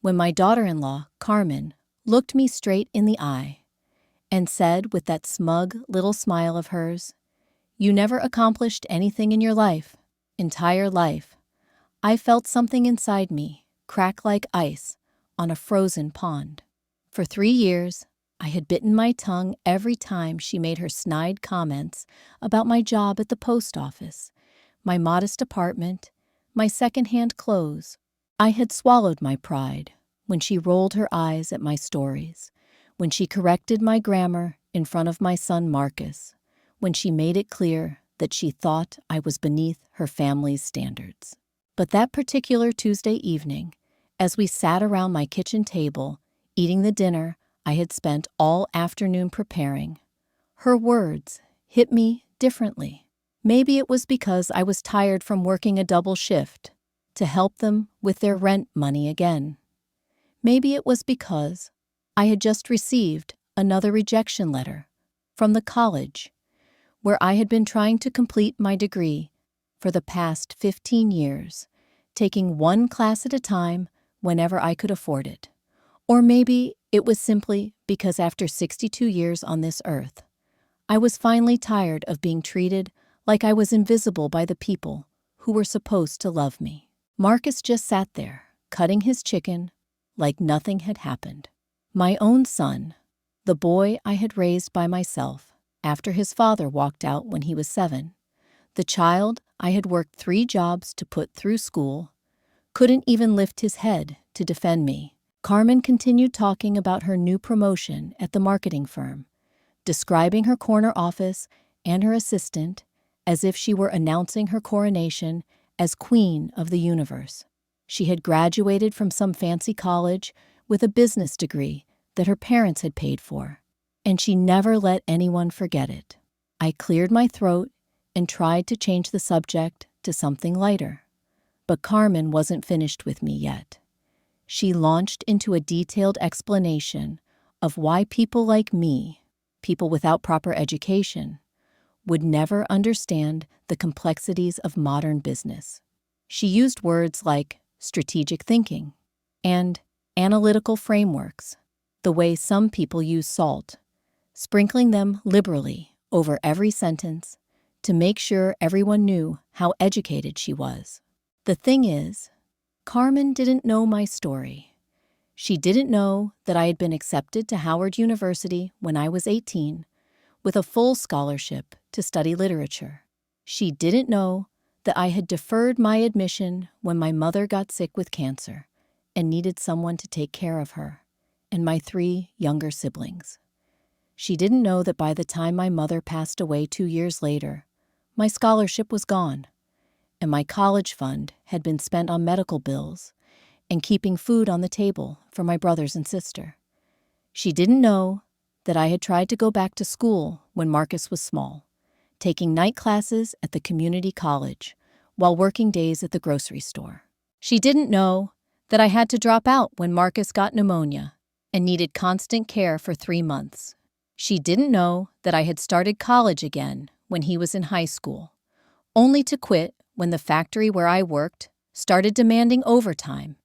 when my daughter-in-law, Carmen, looked me straight in the eye and said with that smug little smile of hers, "You never accomplished anything in your entire life," I felt something inside me crack like ice on a frozen pond. For 3 years, I had bitten my tongue every time she made her snide comments about my job at the post office, my modest apartment, my second-hand clothes. I had swallowed my pride when she rolled her eyes at my stories, when she corrected my grammar in front of my son Marcus, when she made it clear that she thought I was beneath her family's standards. But that particular Tuesday evening, as we sat around my kitchen table, eating the dinner I had spent all afternoon preparing, her words hit me differently. Maybe it was because I was tired from working a double shift to help them with their rent money again. Maybe it was because I had just received another rejection letter from the college where I had been trying to complete my degree for the past 15 years, taking one class at a time whenever I could afford it. Or maybe it was simply because after 62 years on this earth, I was finally tired of being treated like I was invisible by the people who were supposed to love me. Marcus just sat there, cutting his chicken, like nothing had happened. My own son, the boy I had raised by myself after his father walked out when he was 7, the child I had worked 3 jobs to put through school, couldn't even lift his head to defend me. Carmen continued talking about her new promotion at the marketing firm, describing her corner office and her assistant as if she were announcing her coronation as Queen of the Universe. She had graduated from some fancy college with a business degree that her parents had paid for, and she never let anyone forget it. I cleared my throat and tried to change the subject to something lighter. But Carmen wasn't finished with me yet. She launched into a detailed explanation of why people like me, people without proper education, would never understand the complexities of modern business. She used words like strategic thinking and analytical frameworks, the way some people use salt, sprinkling them liberally over every sentence to make sure everyone knew how educated she was. The thing is, Carmen didn't know my story. She didn't know that I had been accepted to Howard University when I was 18, with a full scholarship to study literature. She didn't know that I had deferred my admission when my mother got sick with cancer and needed someone to take care of her and my 3 younger siblings. She didn't know that by the time my mother passed away 2 years later, my scholarship was gone, and my college fund had been spent on medical bills and keeping food on the table for my brothers and sister. She didn't know that I had tried to go back to school when Marcus was small, taking night classes at the community college while working days at the grocery store. She didn't know that I had to drop out when Marcus got pneumonia and needed constant care for 3 months. She didn't know that I had started college again when he was in high school, only to quit when the factory where I worked started demanding overtime,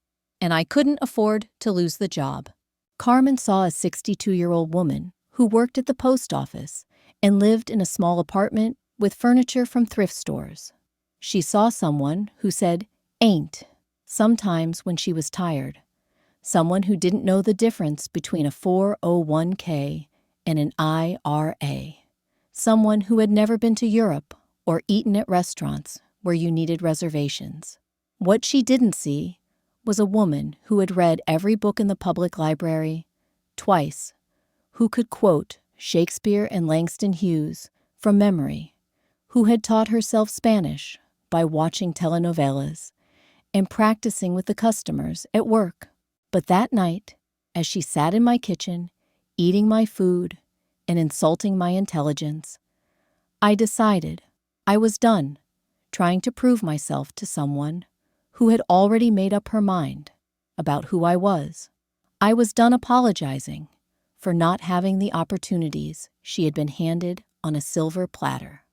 and I couldn't afford to lose the job. Carmen saw a 62-year-old woman who worked at the post office and lived in a small apartment with furniture from thrift stores. She saw someone who said "ain't" sometimes when she was tired, someone who didn't know the difference between a 401k and an IRA, someone who had never been to Europe or eaten at restaurants where you needed reservations. What she didn't see was a woman who had read every book in the public library twice, who could quote Shakespeare and Langston Hughes from memory, who had taught herself Spanish by watching telenovelas and practicing with the customers at work. But that night, as she sat in my kitchen, eating my food and insulting my intelligence, I decided I was done trying to prove myself to someone who had already made up her mind about who I was. I was done apologizing for not having the opportunities she had been handed on a silver platter.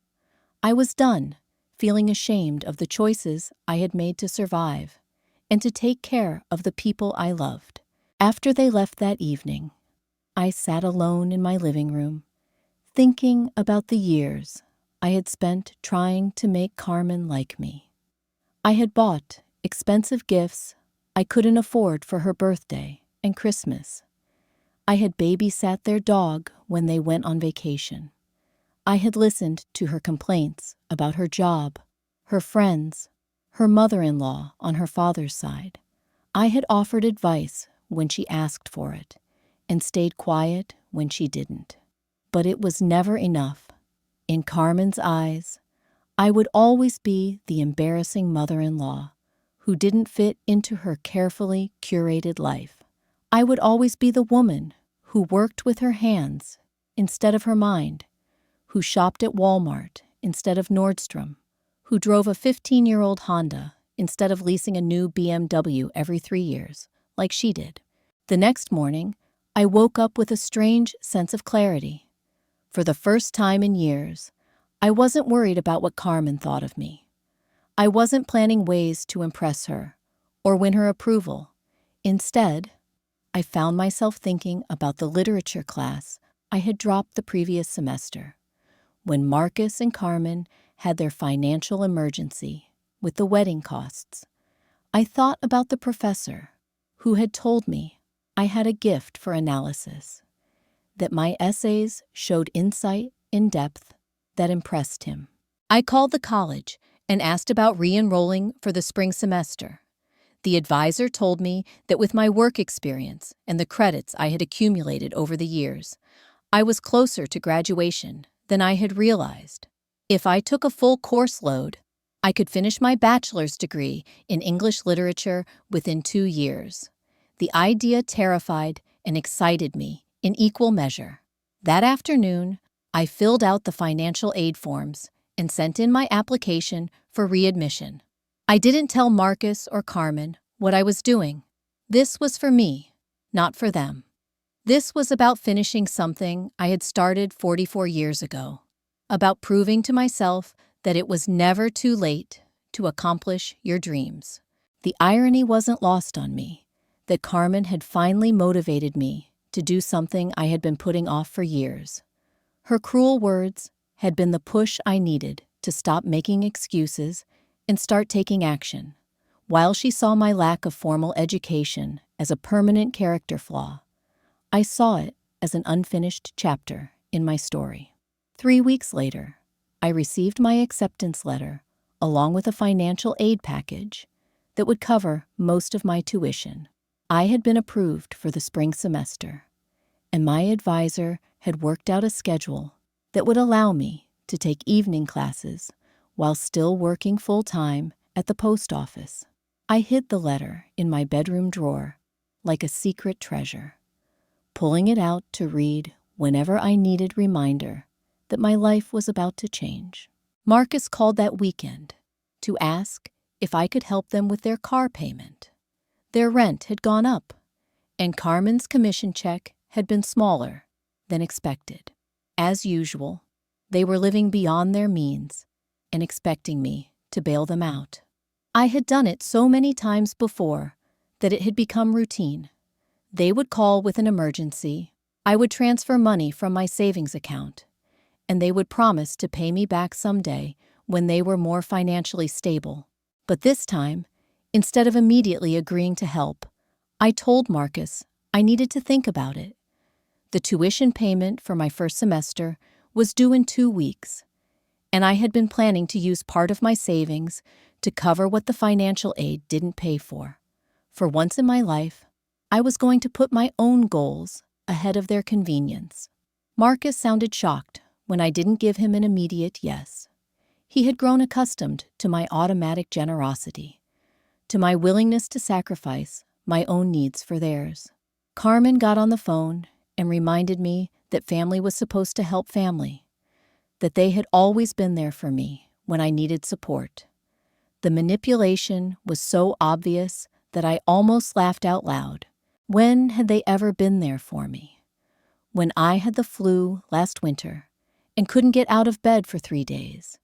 I was done feeling ashamed of the choices I had made to survive and to take care of the people I loved. After they left that evening, I sat alone in my living room, thinking about the years I had spent trying to make Carmen like me. I had bought expensive gifts I couldn't afford for her birthday and Christmas. I had babysat their dog when they went on vacation. I had listened to her complaints about her job, her friends, her mother-in-law on her father's side. I had offered advice when she asked for it and stayed quiet when she didn't. But it was never enough. In Carmen's eyes, I would always be the embarrassing mother-in-law who didn't fit into her carefully curated life. I would always be the woman who worked with her hands instead of her mind, who shopped at Walmart instead of Nordstrom, who drove a 15-year-old Honda instead of leasing a new BMW every 3 years, like she did. The next morning, I woke up with a strange sense of clarity. For the first time in years, I wasn't worried about what Carmen thought of me. I wasn't planning ways to impress her or win her approval. Instead, I found myself thinking about the literature class I had dropped the previous semester, when Marcus and Carmen had their financial emergency with the wedding costs. I thought about the professor who had told me I had a gift for analysis, that my essays showed insight in depth that impressed him. I called the college and asked about re-enrolling for the spring semester. The advisor told me that with my work experience and the credits I had accumulated over the years, I was closer to graduation than I had realized. If I took a full course load, I could finish my bachelor's degree in English literature within 2 years. The idea terrified and excited me in equal measure. That afternoon, I filled out the financial aid forms and sent in my application for readmission. I didn't tell Marcus or Carmen what I was doing. This was for me, not for them. This was about finishing something I had started 44 years ago, about proving to myself that it was never too late to accomplish your dreams. The irony wasn't lost on me that Carmen had finally motivated me to do something I had been putting off for years. Her cruel words had been the push I needed to stop making excuses and start taking action. While she saw my lack of formal education as a permanent character flaw, I saw it as an unfinished chapter in my story. 3 weeks later, I received my acceptance letter along with a financial aid package that would cover most of my tuition. I had been approved for the spring semester, and my advisor had worked out a schedule that would allow me to take evening classes while still working full-time at the post office. I hid the letter in my bedroom drawer like a secret treasure, pulling it out to read whenever I needed reminder that my life was about to change. Marcus called that weekend to ask if I could help them with their car payment. Their rent had gone up, and Carmen's commission check had been smaller than expected. As usual, they were living beyond their means and expecting me to bail them out. I had done it so many times before that it had become routine. They would call with an emergency, I would transfer money from my savings account, and they would promise to pay me back someday when they were more financially stable. But this time, instead of immediately agreeing to help, I told Marcus I needed to think about it. The tuition payment for my first semester was due in 2 weeks, and I had been planning to use part of my savings to cover what the financial aid didn't pay for. For once in my life, I was going to put my own goals ahead of their convenience. Marcus sounded shocked when I didn't give him an immediate yes. He had grown accustomed to my automatic generosity, to my willingness to sacrifice my own needs for theirs. Carmen got on the phone and reminded me that family was supposed to help family, that they had always been there for me when I needed support. The manipulation was so obvious that I almost laughed out loud. When had they ever been there for me? When I had the flu last winter and couldn't get out of bed for 3 days,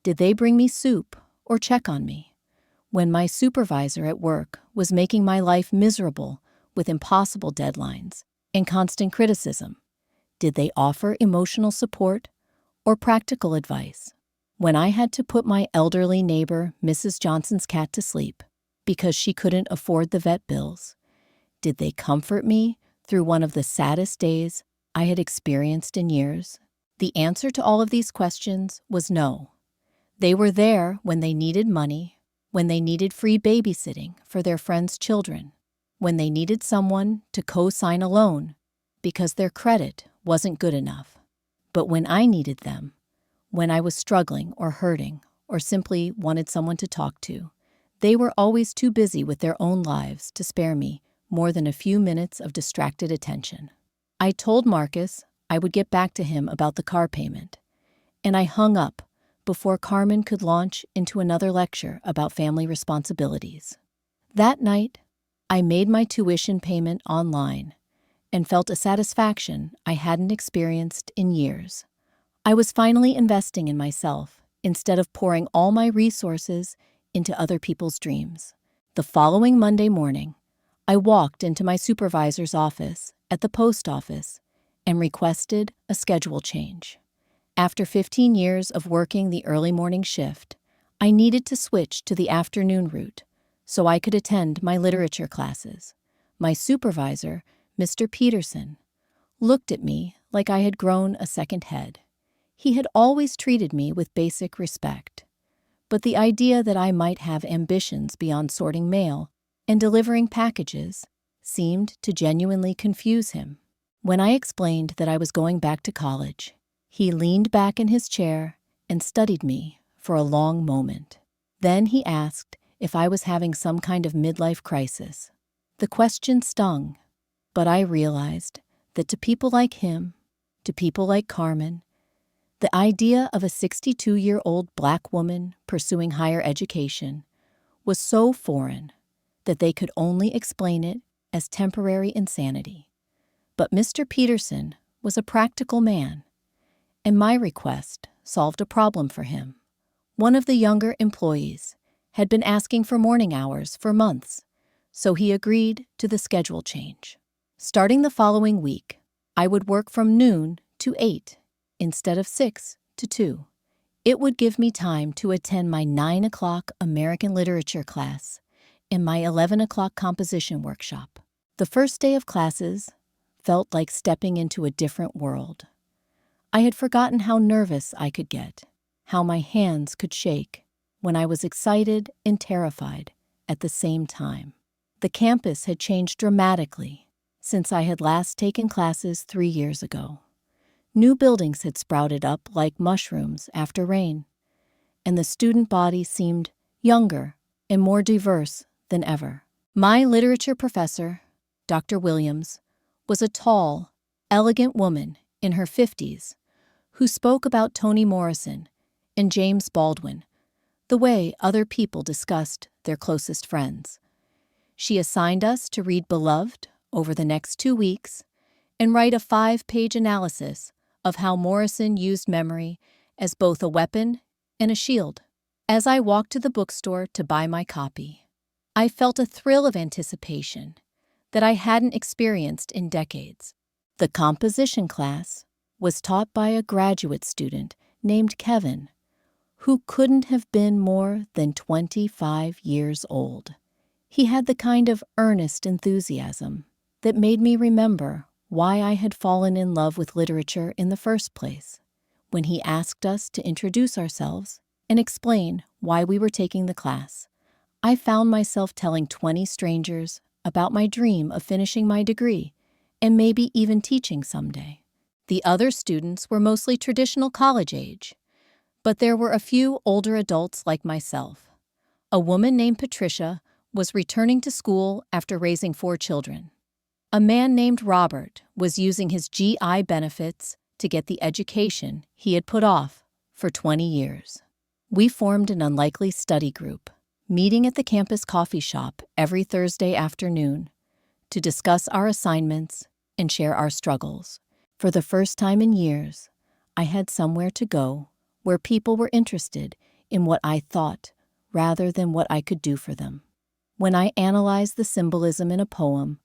did they bring me soup or check on me? When my supervisor at work was making my life miserable with impossible deadlines and constant criticism, did they offer emotional support or practical advice? When I had to put my elderly neighbor, Mrs. Johnson's cat, to sleep because she couldn't afford the vet bills, did they comfort me through one of the saddest days I had experienced in years? The answer to all of these questions was no. They were there when they needed money, when they needed free babysitting for their friends' children, when they needed someone to co-sign a loan because their credit wasn't good enough. But when I needed them, when I was struggling or hurting or simply wanted someone to talk to, they were always too busy with their own lives to spare me more than a few minutes of distracted attention. I told Marcus I would get back to him about the car payment, and I hung up before Carmen could launch into another lecture about family responsibilities. That night, I made my tuition payment online and felt a satisfaction I hadn't experienced in years. I was finally investing in myself instead of pouring all my resources into other people's dreams. The following Monday morning, I walked into my supervisor's office at the post office and requested a schedule change. After 15 years of working the early morning shift, I needed to switch to the afternoon route so I could attend my literature classes. My supervisor, Mr. Peterson, looked at me like I had grown a second head. He had always treated me with basic respect, but the idea that I might have ambitions beyond sorting mail and delivering packages seemed to genuinely confuse him. When I explained that I was going back to college, he leaned back in his chair and studied me for a long moment. Then he asked if I was having some kind of midlife crisis. The question stung, but I realized that to people like him, to people like Carmen, the idea of a 62-year-old Black woman pursuing higher education was so foreign that they could only explain it as temporary insanity. But Mr. Peterson was a practical man, and my request solved a problem for him. One of the younger employees had been asking for morning hours for months, so he agreed to the schedule change. Starting the following week, I would work from noon to 8 instead of 6 to 2. It would give me time to attend my 9 o'clock American literature class and my 11 o'clock composition workshop. The first day of classes felt like stepping into a different world. I had forgotten how nervous I could get, how my hands could shake when I was excited and terrified at the same time. The campus had changed dramatically since I had last taken classes 3 years ago. New buildings had sprouted up like mushrooms after rain, and the student body seemed younger and more diverse than ever. My literature professor, Dr. Williams, was a tall, elegant woman in her 50s who spoke about Toni Morrison and James Baldwin the way other people discussed their closest friends. She assigned us to read Beloved over the next 2 weeks and write a 5-page analysis of how Morrison used memory as both a weapon and a shield. As I walked to the bookstore to buy my copy, I felt a thrill of anticipation that I hadn't experienced in decades. The composition class was taught by a graduate student named Kevin, who couldn't have been more than 25 years old. He had the kind of earnest enthusiasm that made me remember why I had fallen in love with literature in the first place. When he asked us to introduce ourselves and explain why we were taking the class, I found myself telling 20 strangers about my dream of finishing my degree and maybe even teaching someday. The other students were mostly traditional college age, but there were a few older adults like myself. A woman named Patricia was returning to school after raising 4 children. A man named Robert was using his GI benefits to get the education he had put off for 20 years. We formed an unlikely study group, meeting at the campus coffee shop every Thursday afternoon to discuss our assignments and share our struggles. For the first time in years, I had somewhere to go where people were interested in what I thought rather than what I could do for them. When I analyzed the symbolism in a poem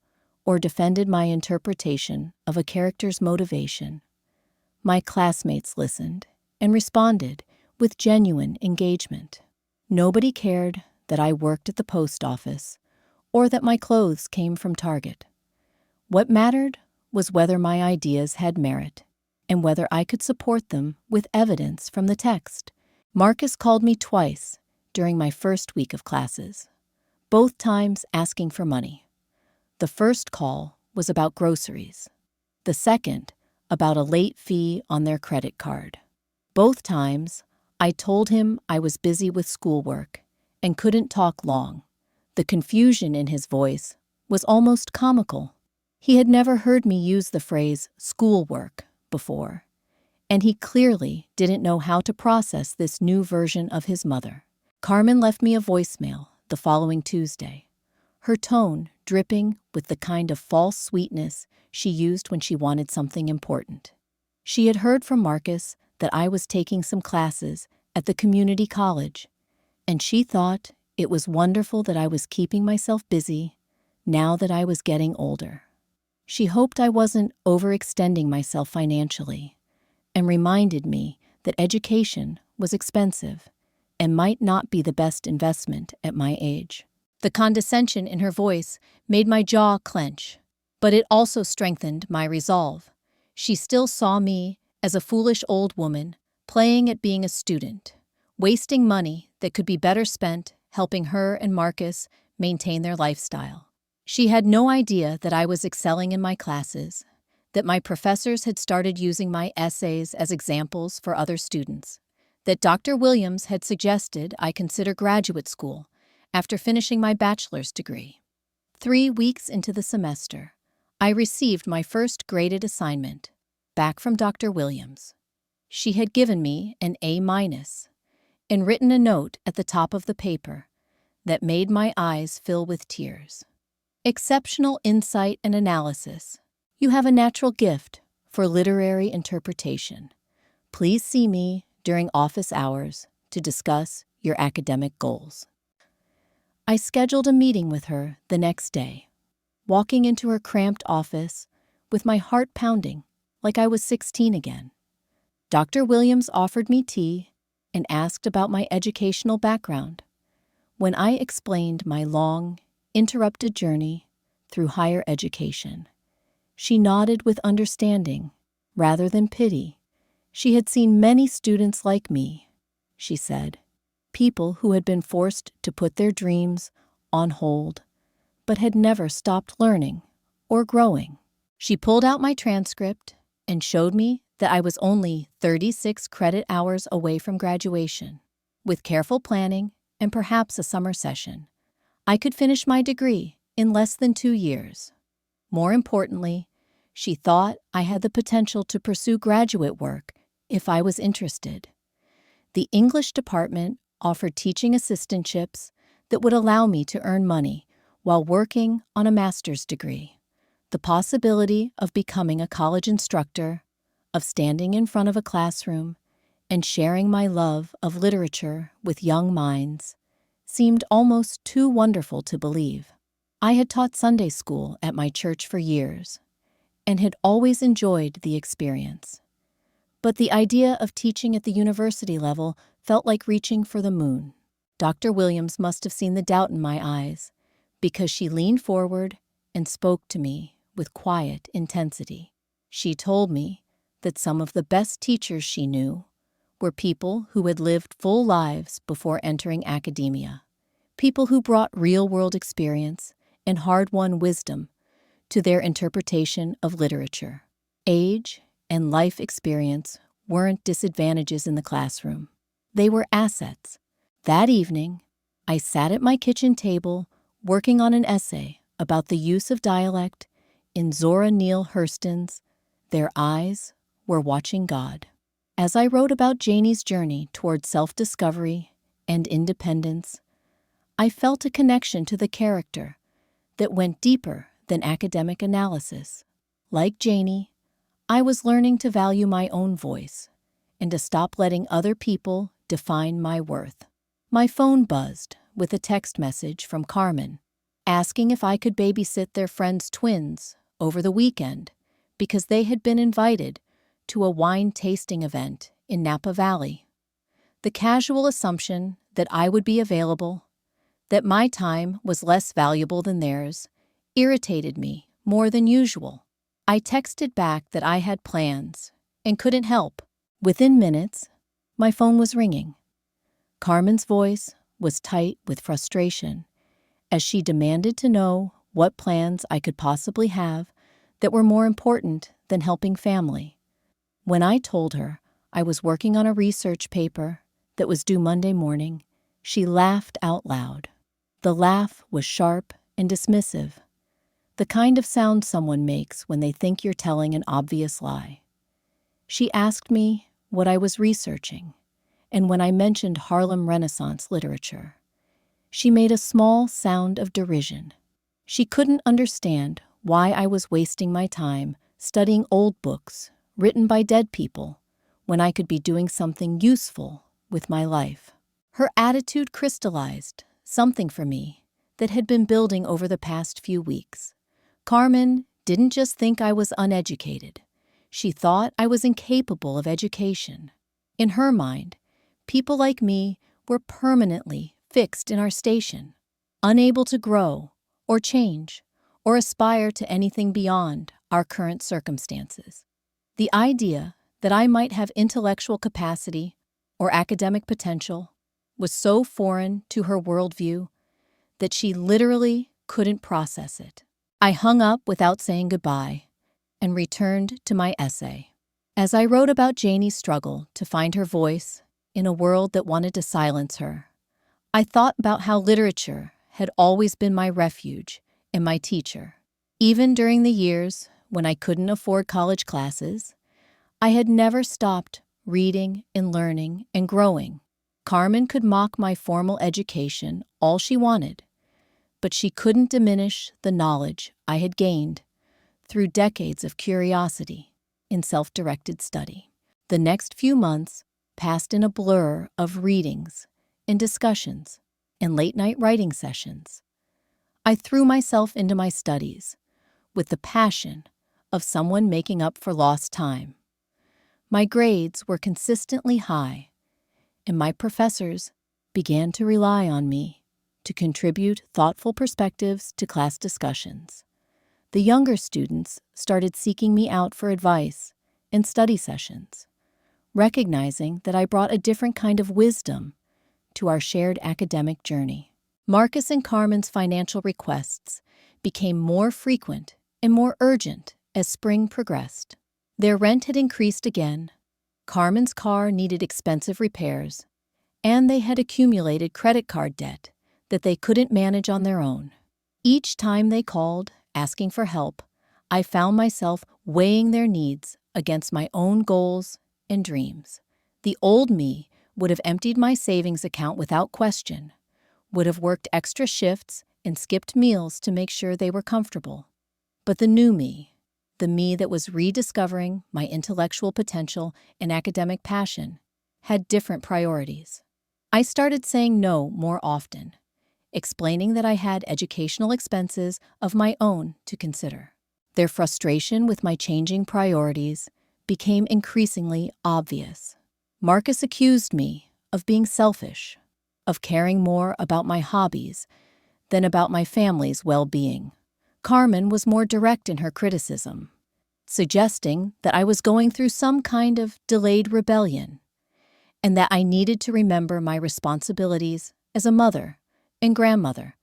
or defended my interpretation of a character's motivation, my classmates listened and responded with genuine engagement. Nobody cared that I worked at the post office or that my clothes came from Target. What mattered was whether my ideas had merit and whether I could support them with evidence from the text. Marcus called me twice during my first week of classes, both times asking for money. The first call was about groceries, the second about a late fee on their credit card. Both times, I told him I was busy with schoolwork and couldn't talk long. The confusion in his voice was almost comical. He had never heard me use the phrase schoolwork before, and he clearly didn't know how to process this new version of his mother. Carmen left me a voicemail the following Tuesday, her tone dripping with the kind of false sweetness she used when she wanted something important. She had heard from Marcus that I was taking some classes at the community college, and she thought it was wonderful that I was keeping myself busy now that I was getting older. She hoped I wasn't overextending myself financially and reminded me that education was expensive and might not be the best investment at my age. The condescension in her voice made my jaw clench, but it also strengthened my resolve. She still saw me as a foolish old woman playing at being a student, wasting money that could be better spent helping her and Marcus maintain their lifestyle. She had no idea that I was excelling in my classes, that my professors had started using my essays as examples for other students, that Dr. Williams had suggested I consider graduate school after finishing my bachelor's degree. 3 weeks into the semester, I received my first graded assignment back from Dr. Williams. She had given me an A- and written a note at the top of the paper that made my eyes fill with tears. Exceptional insight and analysis. You have a natural gift for literary interpretation. Please see me during office hours to discuss your academic goals. I scheduled a meeting with her the next day, walking into her cramped office with my heart pounding like I was 16 again. Dr. Williams offered me tea and asked about my educational background. When I explained my long, interrupted journey through higher education, she nodded with understanding rather than pity. She had seen many students like me, she said, people who had been forced to put their dreams on hold, but had never stopped learning or growing. She pulled out my transcript and showed me that I was only 36 credit hours away from graduation. With careful planning and perhaps a summer session, I could finish my degree in less than 2 years. More importantly, she thought I had the potential to pursue graduate work if I was interested. The English department offered teaching assistantships that would allow me to earn money while working on a master's degree. The possibility of becoming a college instructor, of standing in front of a classroom, and sharing my love of literature with young minds seemed almost too wonderful to believe. I had taught Sunday school at my church for years and had always enjoyed the experience. But the idea of teaching at the university level felt like reaching for the moon. Dr. Williams must have seen the doubt in my eyes because she leaned forward and spoke to me with quiet intensity. She told me that some of the best teachers she knew were people who had lived full lives before entering academia, people who brought real-world experience and hard-won wisdom to their interpretation of literature. Age and life experience weren't disadvantages in the classroom. They were assets. That evening, I sat at my kitchen table working on an essay about the use of dialect in Zora Neale Hurston's Their Eyes Were Watching God. As I wrote about Janie's journey toward self-discovery and independence, I felt a connection to the character that went deeper than academic analysis. Like Janie, I was learning to value my own voice and to stop letting other people define my worth. My phone buzzed with a text message from Carmen, asking if I could babysit their friend's twins over the weekend because they had been invited to a wine tasting event in Napa Valley. The casual assumption that I would be available, that my time was less valuable than theirs, irritated me more than usual. I texted back that I had plans and couldn't help. Within minutes, my phone was ringing. Carmen's voice was tight with frustration as she demanded to know what plans I could possibly have that were more important than helping family. When I told her I was working on a research paper that was due Monday morning, she laughed out loud. The laugh was sharp and dismissive, the kind of sound someone makes when they think you're telling an obvious lie. She asked me what I was researching, and when I mentioned Harlem Renaissance literature, she made a small sound of derision. She couldn't understand why I was wasting my time studying old books written by dead people when I could be doing something useful with my life. Her attitude crystallized something for me that had been building over the past few weeks. Carmen didn't just think I was uneducated. She thought I was incapable of education. In her mind, people like me were permanently fixed in our station, unable to grow or change or aspire to anything beyond our current circumstances. The idea that I might have intellectual capacity or academic potential was so foreign to her worldview that she literally couldn't process it. I hung up without saying goodbye and returned to my essay. As I wrote about Janie's struggle to find her voice in a world that wanted to silence her, I thought about how literature had always been my refuge and my teacher. Even during the years when I couldn't afford college classes, I had never stopped reading and learning and growing. Carmen could mock my formal education all she wanted, but she couldn't diminish the knowledge I had gained through decades of curiosity in self-directed study. The next few months passed in a blur of readings and discussions and late-night writing sessions. I threw myself into my studies with the passion of someone making up for lost time. My grades were consistently high, and my professors began to rely on me to contribute thoughtful perspectives to class discussions. The younger students started seeking me out for advice and study sessions, recognizing that I brought a different kind of wisdom to our shared academic journey. Marcus and Carmen's financial requests became more frequent and more urgent as spring progressed. Their rent had increased again, Carmen's car needed expensive repairs, and they had accumulated credit card debt that they couldn't manage on their own. Each time they called, asking for help, I found myself weighing their needs against my own goals and dreams. The old me would have emptied my savings account without question, would have worked extra shifts and skipped meals to make sure they were comfortable. But the new me, the me that was rediscovering my intellectual potential and academic passion, had different priorities. I started saying no more often, explaining that I had educational expenses of my own to consider. Their frustration with my changing priorities became increasingly obvious. Marcus accused me of being selfish, of caring more about my hobbies than about my family's well-being. Carmen was more direct in her criticism, suggesting that I was going through some kind of delayed rebellion and that I needed to remember my responsibilities as a mother and grandmother.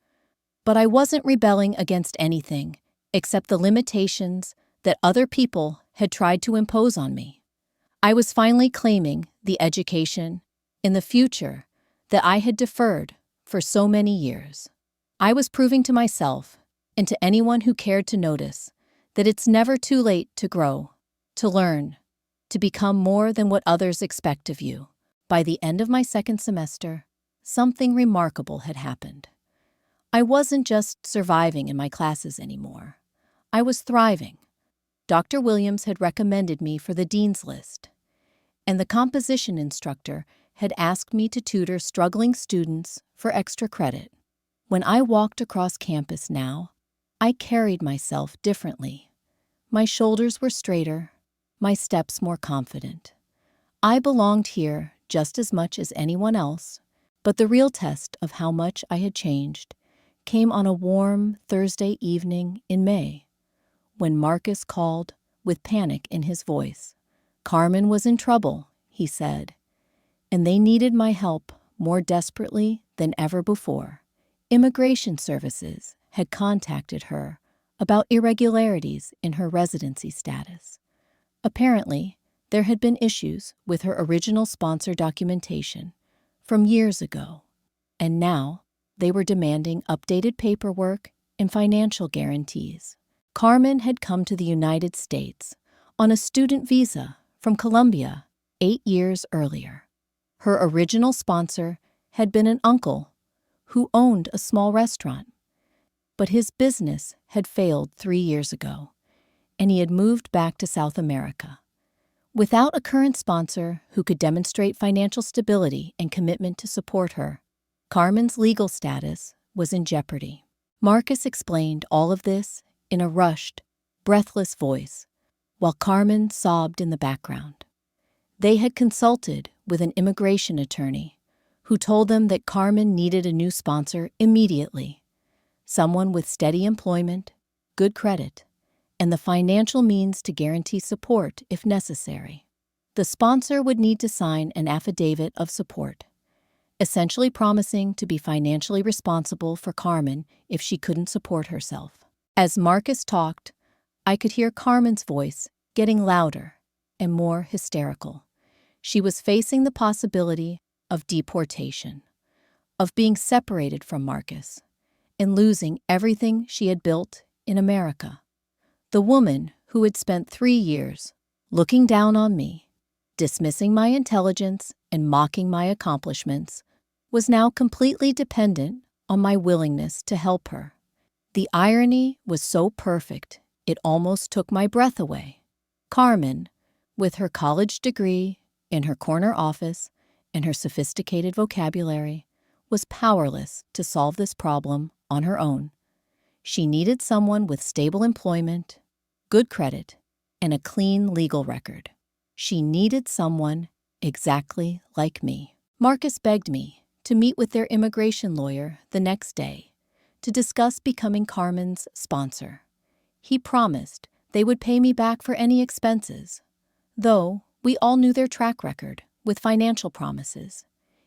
But I wasn't rebelling against anything except the limitations that other people had tried to impose on me. I was finally claiming the education in the future that I had deferred for so many years. I was proving to myself and to anyone who cared to notice that it's never too late to grow, to learn, to become more than what others expect of you. By the end of my second semester, something remarkable had happened. I wasn't just surviving in my classes anymore. I was thriving. Dr. Williams had recommended me for the dean's list, and the composition instructor had asked me to tutor struggling students for extra credit. When I walked across campus now, I carried myself differently. My shoulders were straighter, my steps more confident. I belonged here just as much as anyone else, but the real test of how much I had changed came on a warm Thursday evening in May, when Marcus called with panic in his voice. Carmen was in trouble, he said, and they needed my help more desperately than ever before. Immigration Services had contacted her about irregularities in her residency status. Apparently, there had been issues with her original sponsor documentation from years ago, and now they were demanding updated paperwork and financial guarantees. Carmen had come to the United States on a student visa from Colombia 8 years earlier. Her original sponsor had been an uncle who owned a small restaurant, but his business had failed 3 years ago, and he had moved back to South America. Without a current sponsor who could demonstrate financial stability and commitment to support her, Carmen's legal status was in jeopardy. Marcus explained all of this in a rushed, breathless voice, while Carmen sobbed in the background. They had consulted with an immigration attorney who told them that Carmen needed a new sponsor immediately, someone with steady employment, good credit, and the financial means to guarantee support if necessary. The sponsor would need to sign an affidavit of support, essentially promising to be financially responsible for Carmen if she couldn't support herself. As Marcus talked, I could hear Carmen's voice getting louder and more hysterical. She was facing the possibility of deportation, of being separated from Marcus, and losing everything she had built in America. The woman who had spent 3 years looking down on me, dismissing my intelligence and mocking my accomplishments, was now completely dependent on my willingness to help her. The irony was so perfect, it almost took my breath away. Carmen, with her college degree, in her corner office, and her sophisticated vocabulary, was powerless to solve this problem on her own. She needed someone with stable employment, good credit, and a clean legal record. She needed someone exactly like me. Marcus begged me to meet with their immigration lawyer the next day to discuss becoming Carmen's sponsor. He promised they would pay me back for any expenses, though we all knew their track record with financial promises.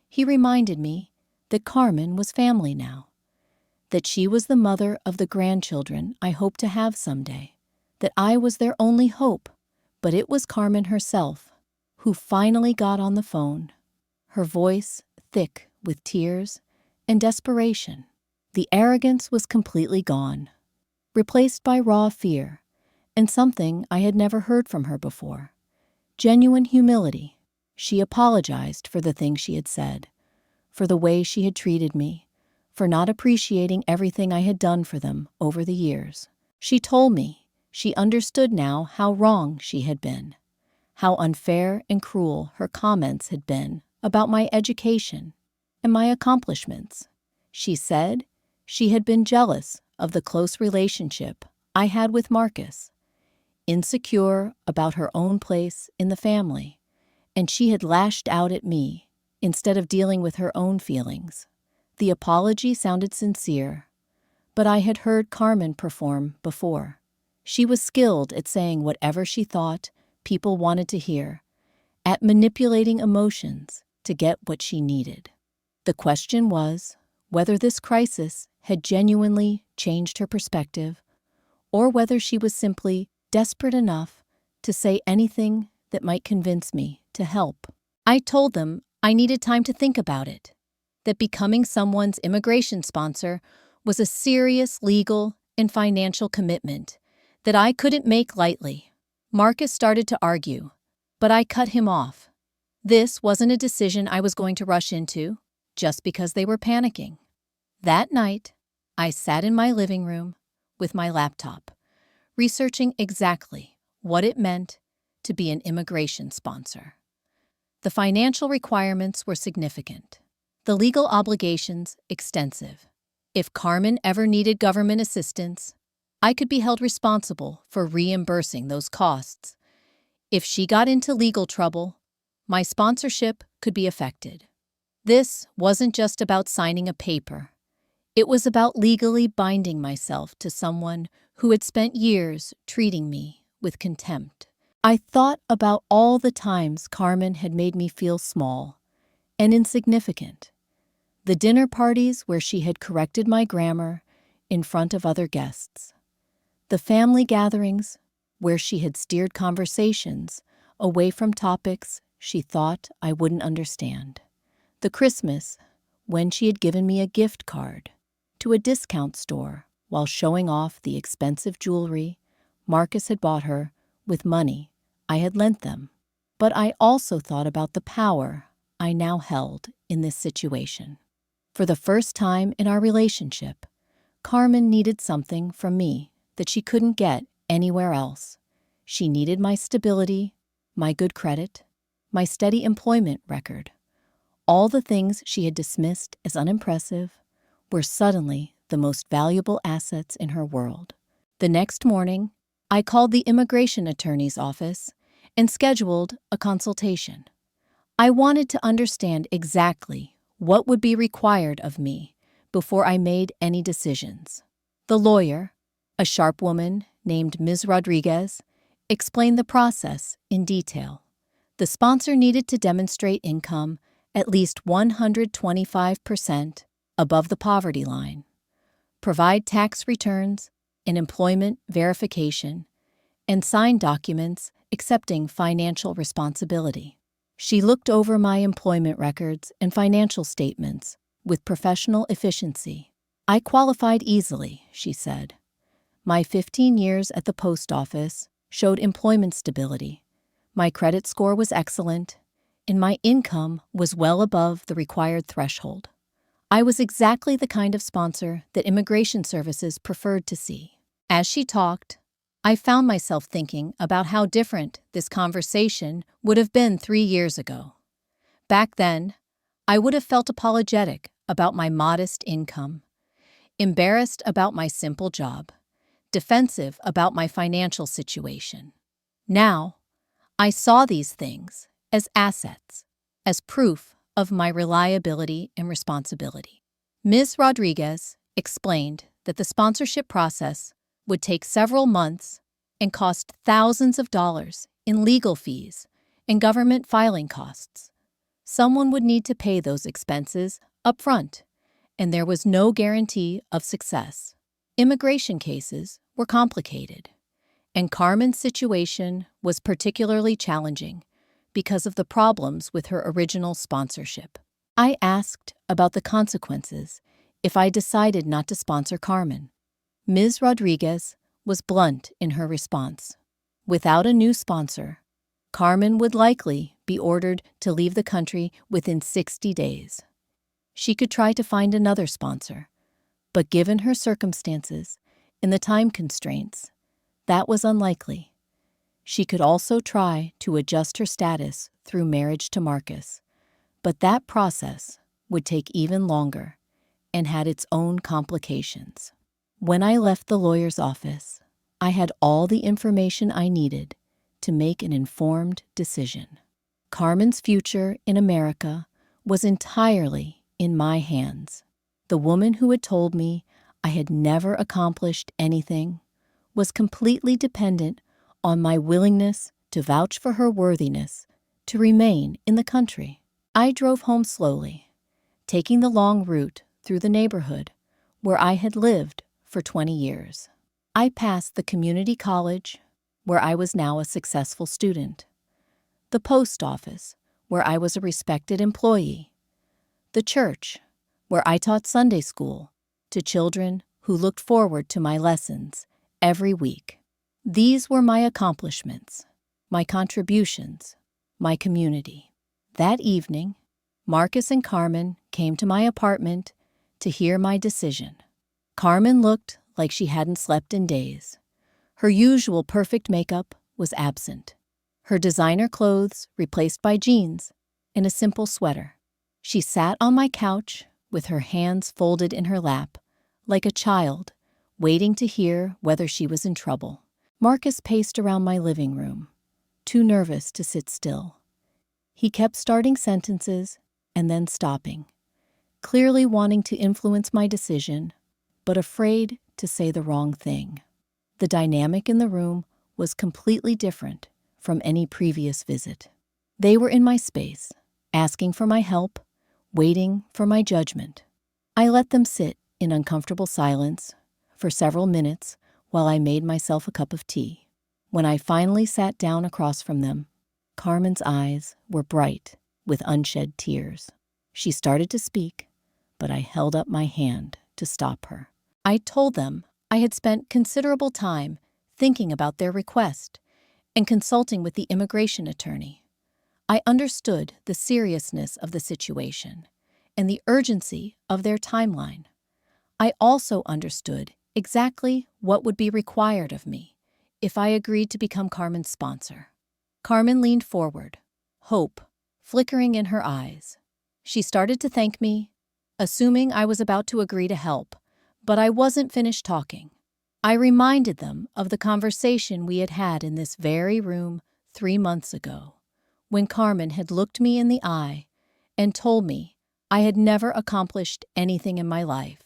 He reminded me that Carmen was family now, that she was the mother of the grandchildren I hoped to have someday, that I was their only hope. But it was Carmen herself who finally got on the phone, her voice thick with tears and desperation. The arrogance was completely gone, replaced by raw fear, and something I had never heard from her before: genuine humility. She apologized for the things she had said, for the way she had treated me, for not appreciating everything I had done for them over the years. She told me she understood now how wrong she had been, how unfair and cruel her comments had been about my education and my accomplishments. She said she had been jealous of the close relationship I had with Marcus, insecure about her own place in the family, and she had lashed out at me instead of dealing with her own feelings. The apology sounded sincere, but I had heard Carmen perform before. She was skilled at saying whatever she thought people wanted to hear, at manipulating emotions to get what she needed. The question was whether this crisis had genuinely changed her perspective, or whether she was simply desperate enough to say anything that might convince me to help. I told them I needed time to think about it, that becoming someone's immigration sponsor was a serious legal and financial commitment that I couldn't make lightly. Marcus started to argue, but I cut him off. This wasn't a decision I was going to rush into just because they were panicking. That night, I sat in my living room with my laptop, researching exactly what it meant to be an immigration sponsor. The financial requirements were significant. The legal obligations extensive. If Carmen ever needed government assistance, I could be held responsible for reimbursing those costs. If she got into legal trouble, my sponsorship could be affected. This wasn't just about signing a paper. It was about legally binding myself to someone who had spent years treating me with contempt. I thought about all the times Carmen had made me feel small and insignificant. The dinner parties where she had corrected my grammar in front of other guests. The family gatherings where she had steered conversations away from topics she thought I wouldn't understand. The Christmas when she had given me a gift card to a discount store while showing off the expensive jewelry Marcus had bought her with money I had lent them. But I also thought about the power I now held in this situation. For the first time in our relationship, Carmen needed something from me that she couldn't get anywhere else. She needed my stability, my good credit, my steady employment record. All the things she had dismissed as unimpressive were suddenly the most valuable assets in her world. The next morning, I called the immigration attorney's office and scheduled a consultation. I wanted to understand exactly what would be required of me before I made any decisions. The lawyer, a sharp woman named Ms. Rodriguez, explained the process in detail. The sponsor needed to demonstrate income at least 125% above the poverty line, provide tax returns and employment verification, and sign documents accepting financial responsibility. She looked over my employment records and financial statements with professional efficiency. I qualified easily, she said. My 15 years at the post office showed employment stability. My credit score was excellent, and my income was well above the required threshold. I was exactly the kind of sponsor that immigration services preferred to see. As she talked, I found myself thinking about how different this conversation would have been 3 years ago. Back then, I would have felt apologetic about my modest income, embarrassed about my simple job, defensive about my financial situation. Now, I saw these things as assets, as proof of my reliability and responsibility. Ms. Rodriguez explained that the sponsorship process would take several months and cost thousands of dollars in legal fees and government filing costs. Someone would need to pay those expenses up front, and there was no guarantee of success. Immigration cases were complicated, and Carmen's situation was particularly challenging because of the problems with her original sponsorship. I asked about the consequences if I decided not to sponsor Carmen. Ms. Rodriguez was blunt in her response. Without a new sponsor, Carmen would likely be ordered to leave the country within 60 days. She could try to find another sponsor, but given her circumstances and the time constraints, that was unlikely. She could also try to adjust her status through marriage to Marcus, but that process would take even longer and had its own complications. When I left the lawyer's office, I had all the information I needed to make an informed decision. Carmen's future in America was entirely in my hands. The woman who had told me I had never accomplished anything was completely dependent on my willingness to vouch for her worthiness to remain in the country. I drove home slowly, taking the long route through the neighborhood where I had lived for 20 years. I passed the community college, where I was now a successful student, the post office, where I was a respected employee, the church, where I taught Sunday school to children who looked forward to my lessons every week. These were my accomplishments, my contributions, my community. That evening, Marcus and Carmen came to my apartment to hear my decision. Carmen looked like she hadn't slept in days. Her usual perfect makeup was absent, her designer clothes replaced by jeans, and a simple sweater. She sat on my couch with her hands folded in her lap, like a child, waiting to hear whether she was in trouble. Marcus paced around my living room, too nervous to sit still. He kept starting sentences and then stopping, clearly wanting to influence my decision, but afraid to say the wrong thing. The dynamic in the room was completely different from any previous visit. They were in my space, asking for my help, waiting for my judgment. I let them sit in uncomfortable silence for several minutes while I made myself a cup of tea. When I finally sat down across from them, Carmen's eyes were bright with unshed tears. She started to speak, but I held up my hand to stop her. I told them I had spent considerable time thinking about their request and consulting with the immigration attorney. I understood the seriousness of the situation and the urgency of their timeline. I also understood exactly what would be required of me if I agreed to become Carmen's sponsor. Carmen leaned forward, hope flickering in her eyes. She started to thank me, assuming I was about to agree to help, but I wasn't finished talking. I reminded them of the conversation we had had in this very room 3 months ago, when Carmen had looked me in the eye and told me I had never accomplished anything in my life.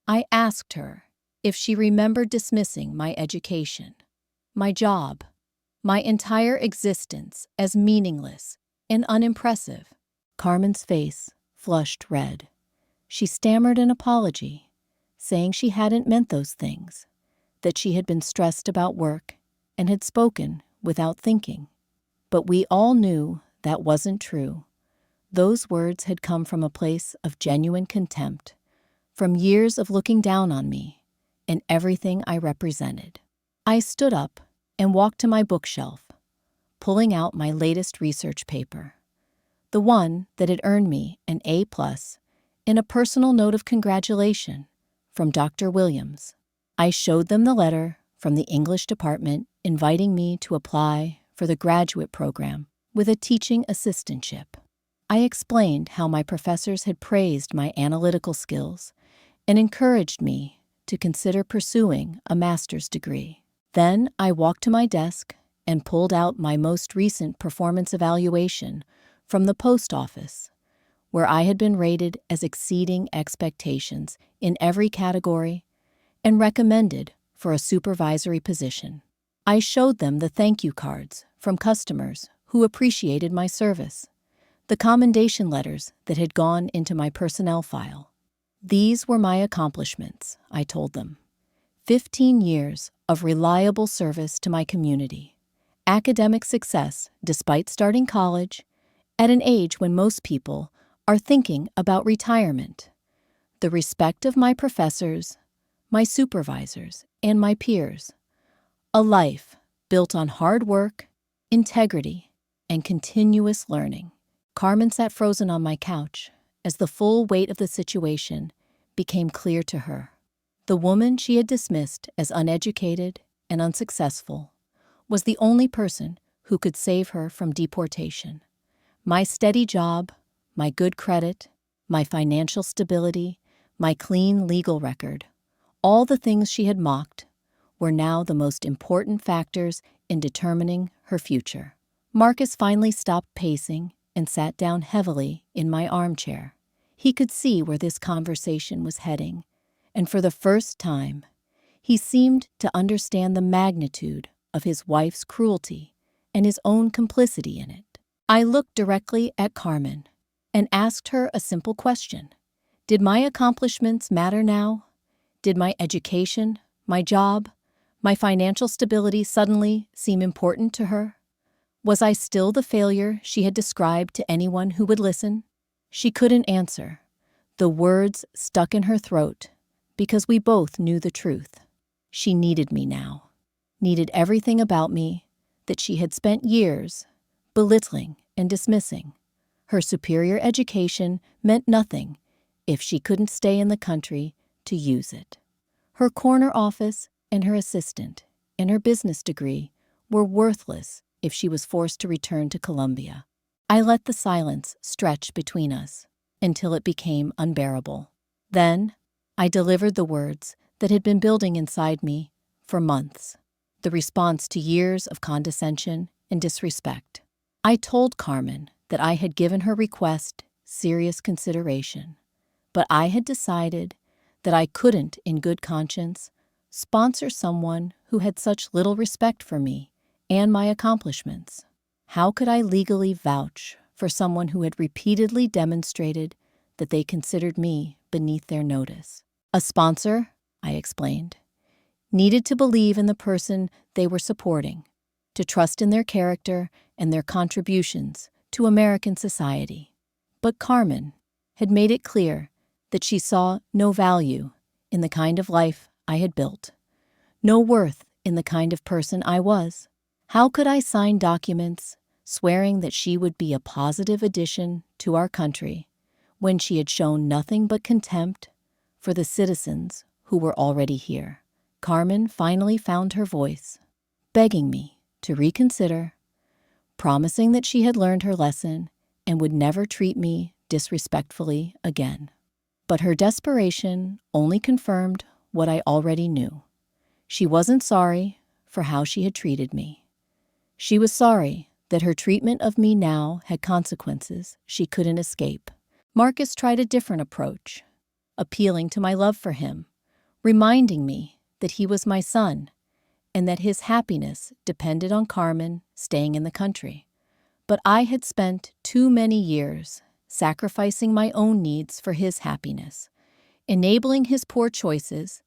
I asked her if she remembered dismissing my education, my job, my entire existence as meaningless and unimpressive. Carmen's face flushed red. She stammered an apology, saying she hadn't meant those things, that she had been stressed about work and had spoken without thinking. But we all knew that wasn't true. Those words had come from a place of genuine contempt, from years of looking down on me and everything I represented. I stood up and walked to my bookshelf, pulling out my latest research paper, the one that had earned me an A+ in a personal note of congratulation from Dr. Williams. I showed them the letter from the English department inviting me to apply for the graduate program with a teaching assistantship. I explained how my professors had praised my analytical skills and encouraged me to consider pursuing a master's degree. Then I walked to my desk and pulled out my most recent performance evaluation from the post office, where I had been rated as exceeding expectations in every category and recommended for a supervisory position. I showed them the thank you cards from customers who appreciated my service, the commendation letters that had gone into my personnel file. These were my accomplishments, I told them. 15 years of reliable service to my community, academic success despite starting college, at an age when most people are thinking about retirement, the respect of my professors, my supervisors, and my peers, a life built on hard work, integrity, and continuous learning. Carmen sat frozen on my couch as the full weight of the situation became clear to her. The woman she had dismissed as uneducated and unsuccessful was the only person who could save her from deportation. My steady job, my good credit, my financial stability, my clean legal record, all the things she had mocked, were now the most important factors in determining her future. Marcus finally stopped pacing and sat down heavily in my armchair. He could see where this conversation was heading, and for the first time, he seemed to understand the magnitude of his wife's cruelty and his own complicity in it. I looked directly at Carmen and asked her a simple question. Did my accomplishments matter now? Did my education, my job, my financial stability suddenly seem important to her? Was I still the failure she had described to anyone who would listen? She couldn't answer. The words stuck in her throat because we both knew the truth. She needed me now, needed everything about me that she had spent years belittling and dismissing. Her superior education meant nothing if she couldn't stay in the country to use it. Her corner office and her assistant and her business degree were worthless if she was forced to return to Colombia. I let the silence stretch between us until it became unbearable. Then, I delivered the words that had been building inside me for months, the response to years of condescension and disrespect. I told Carmen that I had given her request serious consideration, but I had decided that I couldn't, in good conscience, sponsor someone who had such little respect for me and my accomplishments. How could I legally vouch for someone who had repeatedly demonstrated that they considered me beneath their notice? A sponsor, I explained, needed to believe in the person they were supporting, to trust in their character and their contributions to American society. But Carmen had made it clear that she saw no value in the kind of life I had built, no worth in the kind of person I was. How could I sign documents swearing that she would be a positive addition to our country when she had shown nothing but contempt for the citizens who were already here? Carmen finally found her voice, begging me to reconsider, promising that she had learned her lesson and would never treat me disrespectfully again. But her desperation only confirmed what I already knew. She wasn't sorry for how she had treated me. She was sorry that her treatment of me now had consequences she couldn't escape. Marcus tried a different approach, appealing to my love for him, reminding me that he was my son and that his happiness depended on Carmen staying in the country. But I had spent too many years sacrificing my own needs for his happiness, enabling his poor choices,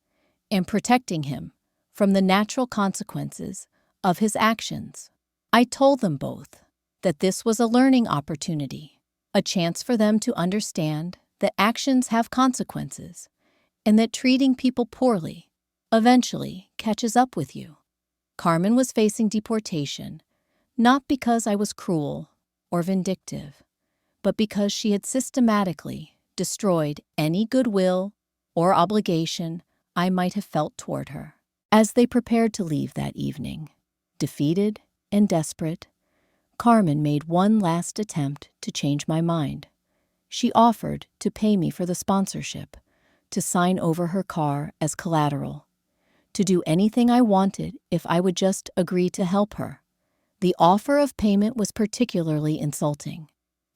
and protecting him from the natural consequences of his actions. I told them both that this was a learning opportunity, a chance for them to understand that actions have consequences and that treating people poorly eventually catches up with you. Carmen was facing deportation, not because I was cruel or vindictive, but because she had systematically destroyed any goodwill or obligation I might have felt toward her. As they prepared to leave that evening, defeated and desperate, Carmen made one last attempt to change my mind. She offered to pay me for the sponsorship, to sign over her car as collateral, to do anything I wanted if I would just agree to help her. The offer of payment was particularly insulting,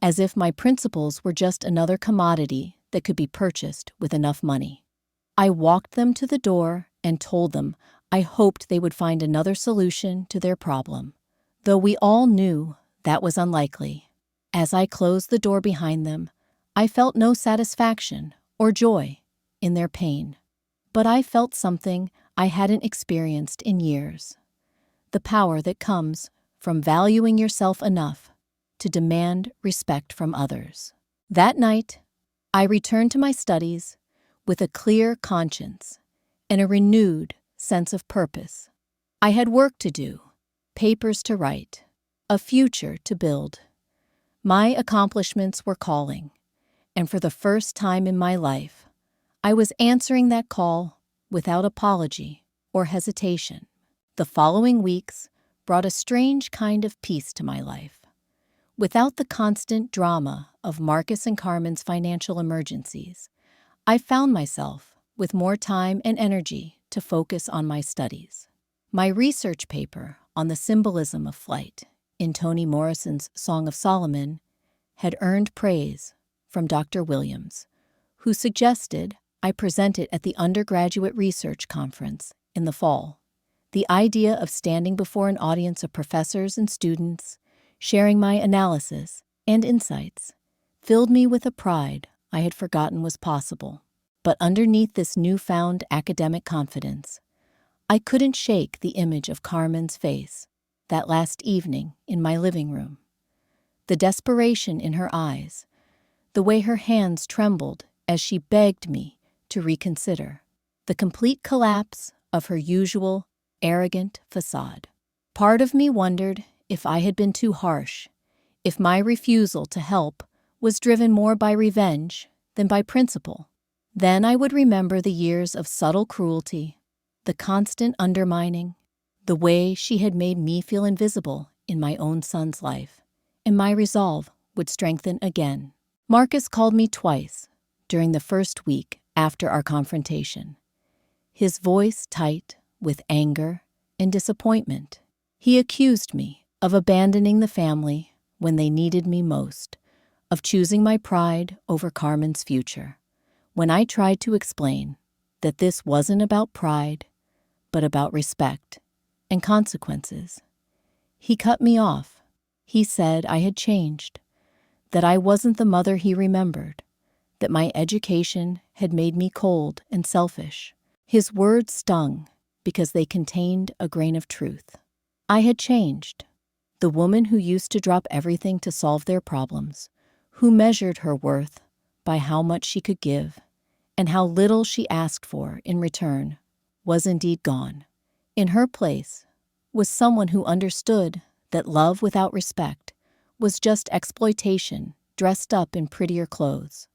as if my principles were just another commodity that could be purchased with enough money. I walked them to the door and told them I hoped they would find another solution to their problem, though we all knew that was unlikely. As I closed the door behind them, I felt no satisfaction or joy in their pain, but I felt something I hadn't experienced in years: the power that comes from valuing yourself enough to demand respect from others. That night, I returned to my studies with a clear conscience and a renewed sense of purpose. I had work to do, papers to write, a future to build. My accomplishments were calling, and for the first time in my life, I was answering that call without apology or hesitation. The following weeks brought a strange kind of peace to my life. Without the constant drama of Marcus and Carmen's financial emergencies, I found myself with more time and energy to focus on my studies. My research paper on the symbolism of flight in Toni Morrison's Song of Solomon had earned praise from Dr. Williams, who suggested I present it at the undergraduate research conference in the fall. The idea of standing before an audience of professors and students, sharing my analysis and insights, filled me with a pride I had forgotten was possible. But underneath this newfound academic confidence, I couldn't shake the image of Carmen's face that last evening in my living room. The desperation in her eyes, the way her hands trembled as she begged me to reconsider, the complete collapse of her usual arrogant facade. Part of me wondered if I had been too harsh, if my refusal to help was driven more by revenge than by principle. Then I would remember the years of subtle cruelty, the constant undermining, the way she had made me feel invisible in my own son's life, and my resolve would strengthen again. Marcus called me twice during the first week after our confrontation, his voice tight with anger and disappointment. He accused me of abandoning the family when they needed me most, of choosing my pride over Carmen's future. When I tried to explain that this wasn't about pride, but about respect and consequences, he cut me off. He said I had changed, that I wasn't the mother he remembered, that my education had made me cold and selfish. His words stung because they contained a grain of truth. I had changed. The woman who used to drop everything to solve their problems, who measured her worth by how much she could give and how little she asked for in return, was indeed gone. In her place was someone who understood that love without respect was just exploitation dressed up in prettier clothes.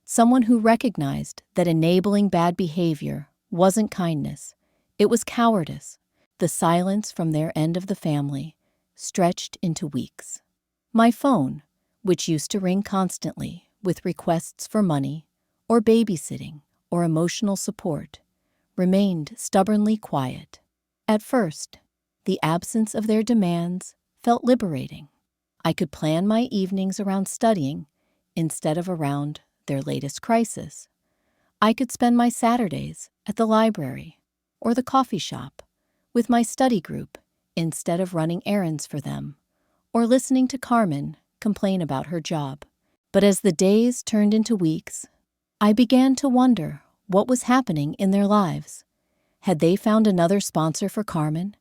Someone who recognized that enabling bad behavior wasn't kindness, it was cowardice. The silence from their end of the family stretched into weeks. My phone, which used to ring constantly with requests for money or babysitting or emotional support, remained stubbornly quiet. At first, the absence of their demands felt liberating. I could plan my evenings around studying instead of around their latest crisis. I could spend my Saturdays at the library or the coffee shop with my study group instead of running errands for them or listening to Carmen complain about her job. But as the days turned into weeks, I began to wonder what was happening in their lives. Had they found another sponsor for Carmen?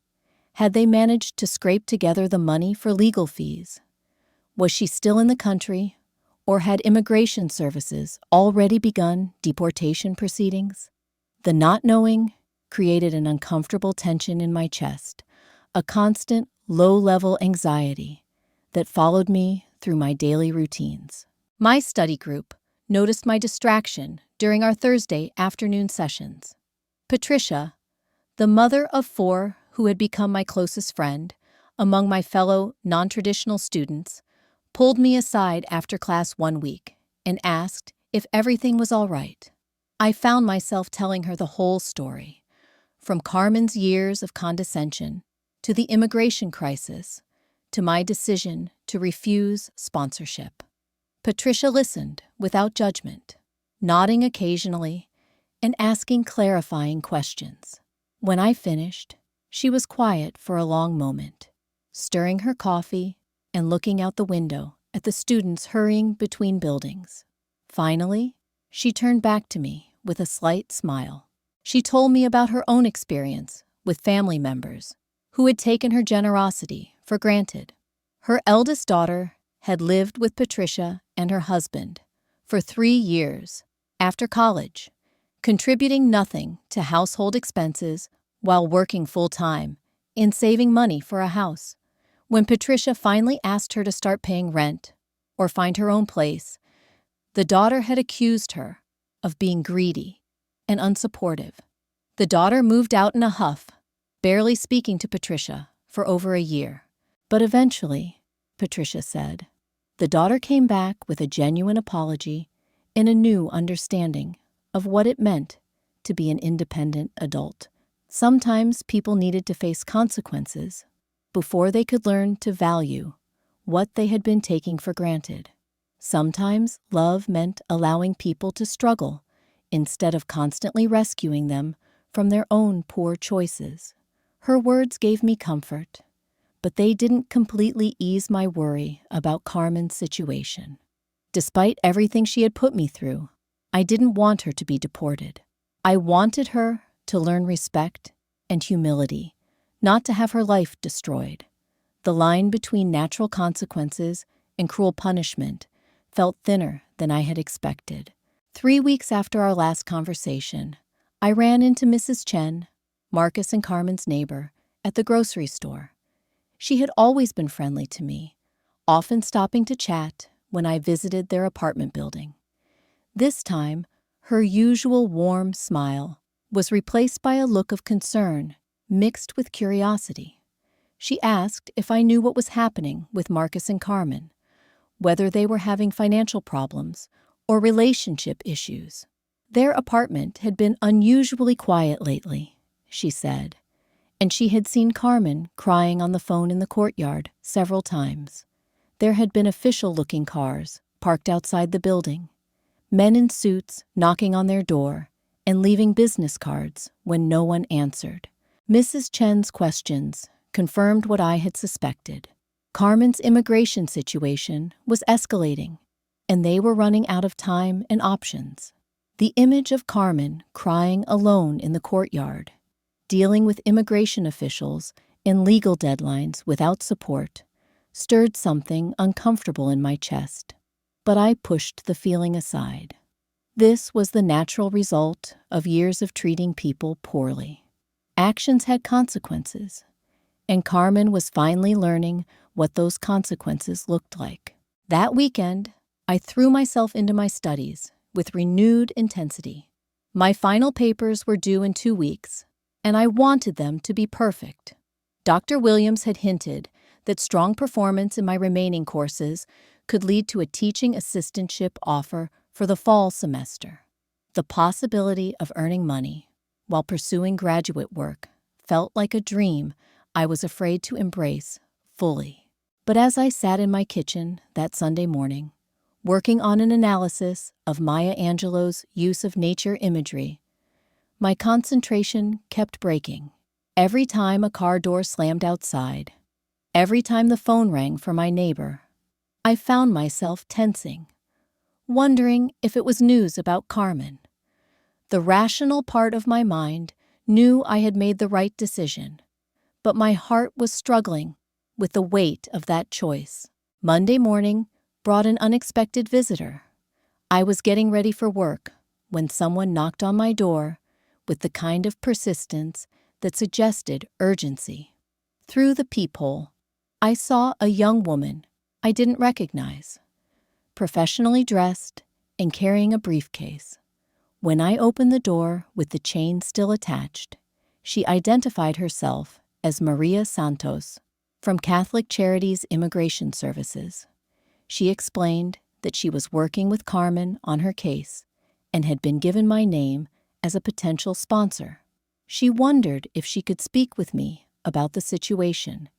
Had they managed to scrape together the money for legal fees? Was she still in the country, or had immigration services already begun deportation proceedings? The not knowing created an uncomfortable tension in my chest, a constant, low-level anxiety that followed me through my daily routines. My study group noticed my distraction during our Thursday afternoon sessions. Patricia, the mother of 4 who had become my closest friend among my fellow non-traditional students, pulled me aside after class one week and asked if everything was all right. I found myself telling her the whole story, from Carmen's years of condescension to the immigration crisis to my decision to refuse sponsorship. Patricia listened without judgment, nodding occasionally and asking clarifying questions. When I finished, she was quiet for a long moment, stirring her coffee and looking out the window at the students hurrying between buildings. Finally, she turned back to me with a slight smile. She told me about her own experience with family members who had taken her generosity for granted. Her eldest daughter had lived with Patricia and her husband for 3 years after college, contributing nothing to household expenses while working full-time and saving money for a house. When Patricia finally asked her to start paying rent or find her own place, the daughter had accused her of being greedy and unsupportive. The daughter moved out in a huff, barely speaking to Patricia for over a year. But eventually, Patricia said, the daughter came back with a genuine apology and a new understanding of what it meant to be an independent adult. Sometimes people needed to face consequences before they could learn to value what they had been taking for granted. Sometimes love meant allowing people to struggle instead of constantly rescuing them from their own poor choices. Her words gave me comfort, but they didn't completely ease my worry about Carmen's situation. Despite everything she had put me through, I didn't want her to be deported. I wanted her to learn respect and humility, not to have her life destroyed. The line between natural consequences and cruel punishment felt thinner than I had expected. 3 weeks after our last conversation, I ran into Mrs. Chen, Marcus and Carmen's neighbor, at the grocery store. She had always been friendly to me, often stopping to chat when I visited their apartment building. This time, her usual warm smile was replaced by a look of concern mixed with curiosity. She asked if I knew what was happening with Marcus and Carmen, whether they were having financial problems or relationship issues. Their apartment had been unusually quiet lately, she said, and she had seen Carmen crying on the phone in the courtyard several times. There had been official-looking cars parked outside the building, men in suits knocking on their door and leaving business cards when no one answered. Mrs. Chen's questions confirmed what I had suspected. Carmen's immigration situation was escalating, and they were running out of time and options. The image of Carmen crying alone in the courtyard, dealing with immigration officials and legal deadlines without support, stirred something uncomfortable in my chest, but I pushed the feeling aside. This was the natural result of years of treating people poorly. Actions had consequences, and Carmen was finally learning what those consequences looked like. That weekend, I threw myself into my studies with renewed intensity. My final papers were due in 2 weeks, and I wanted them to be perfect. Dr. Williams had hinted that strong performance in my remaining courses could lead to a teaching assistantship offer for the fall semester. The possibility of earning money while pursuing graduate work felt like a dream I was afraid to embrace fully. But as I sat in my kitchen that Sunday morning, working on an analysis of Maya Angelou's use of nature imagery, my concentration kept breaking. Every time a car door slammed outside, every time the phone rang for my neighbor, I found myself tensing, wondering if it was news about Carmen. The rational part of my mind knew I had made the right decision, but my heart was struggling with the weight of that choice. Monday morning brought an unexpected visitor. I was getting ready for work when someone knocked on my door with the kind of persistence that suggested urgency. Through the peephole, I saw a young woman I didn't recognize, professionally dressed and carrying a briefcase. When I opened the door with the chain still attached, she identified herself as Maria Santos from Catholic Charities Immigration Services. She explained that she was working with Carmen on her case and had been given my name as a potential sponsor. She wondered if she could speak with me about the situation,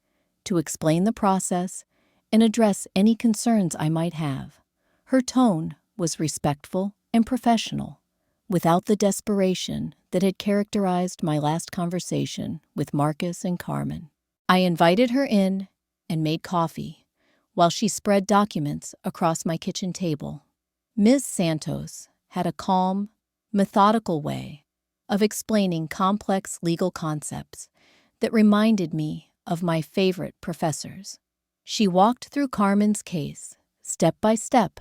to explain the process and address any concerns I might have. Her tone was respectful and professional, without the desperation that had characterized my last conversation with Marcus and Carmen. I invited her in and made coffee while she spread documents across my kitchen table. Ms. Santos had a calm, methodical way of explaining complex legal concepts that reminded me of my favorite professors. She walked through Carmen's case, step by step,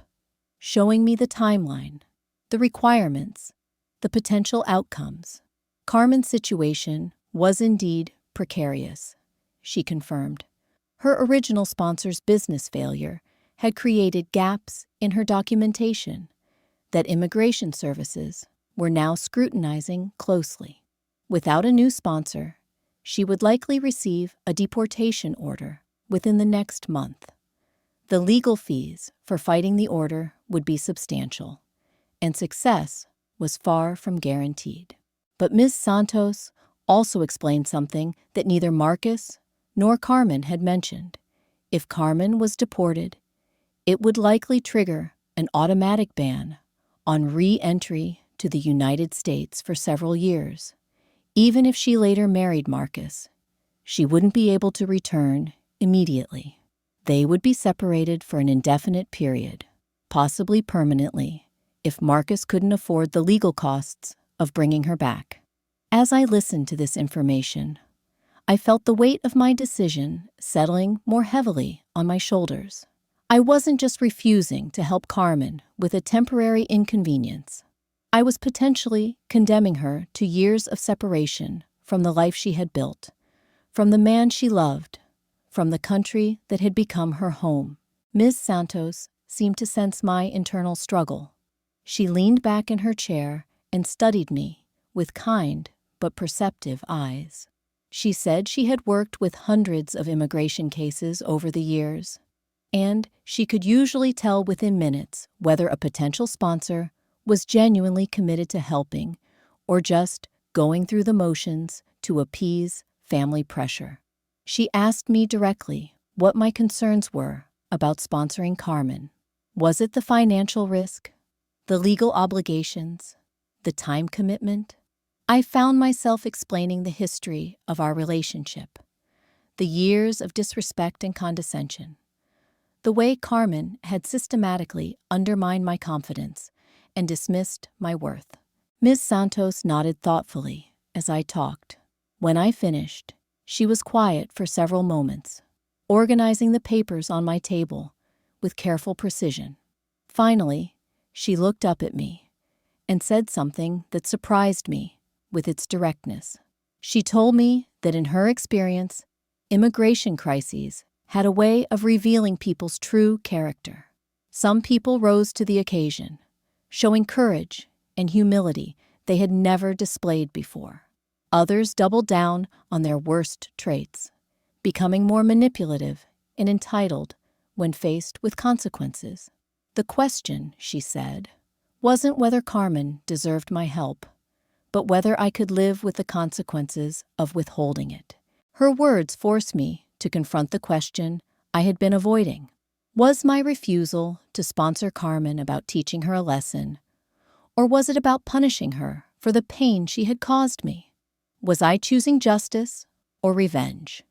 showing me the timeline, the requirements, the potential outcomes. Carmen's situation was indeed precarious, she confirmed. Her original sponsor's business failure had created gaps in her documentation that immigration services were now scrutinizing closely. Without a new sponsor, she would likely receive a deportation order within the next month. The legal fees for fighting the order would be substantial, and success was far from guaranteed. But Ms. Santos also explained something that neither Marcus nor Carmen had mentioned. If Carmen was deported, it would likely trigger an automatic ban on re-entry to the United States for several years. Even if she later married Marcus, she wouldn't be able to return immediately. They would be separated for an indefinite period, possibly permanently, if Marcus couldn't afford the legal costs of bringing her back. As I listened to this information, I felt the weight of my decision settling more heavily on my shoulders. I wasn't just refusing to help Carmen with a temporary inconvenience. I was potentially condemning her to years of separation from the life she had built, from the man she loved, from the country that had become her home. Ms. Santos seemed to sense my internal struggle. She leaned back in her chair and studied me with kind but perceptive eyes. She said she had worked with hundreds of immigration cases over the years, and she could usually tell within minutes whether a potential sponsor was genuinely committed to helping or just going through the motions to appease family pressure. She asked me directly what my concerns were about sponsoring Carmen. Was it the financial risk, the legal obligations, the time commitment? I found myself explaining the history of our relationship, the years of disrespect and condescension, the way Carmen had systematically undermined my confidence and dismissed my worth. Ms. Santos nodded thoughtfully as I talked. When I finished, she was quiet for several moments, organizing the papers on my table with careful precision. Finally, she looked up at me and said something that surprised me with its directness. She told me that in her experience, immigration crises had a way of revealing people's true character. Some people rose to the occasion, showing courage and humility they had never displayed before. Others doubled down on their worst traits, becoming more manipulative and entitled when faced with consequences. The question, she said, wasn't whether Carmen deserved my help, but whether I could live with the consequences of withholding it. Her words forced me to confront the question I had been avoiding. Was my refusal to sponsor Carmen about teaching her a lesson, or was it about punishing her for the pain she had caused me? Was I choosing justice or revenge?